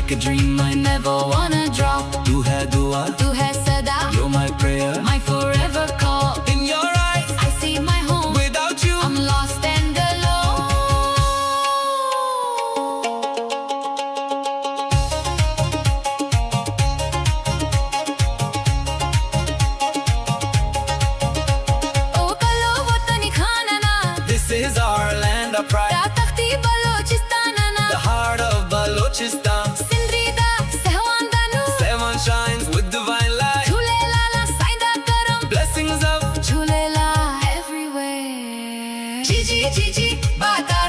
like a dream I never wanna drop. Tu hai dua, tu hai sada, you're my prayer, my forever call. in your eyes I see my home, without you I'm lost and alone. Oh kalo watani khanana, This is our land of pride, da takhti Balochistanana, the heart of Balochistan. Sindri da sehwanda nu, Seven shines with divine light, Jhulela la saida karam, blessings of Jhulela everywhere. Ji ji ji ji, bata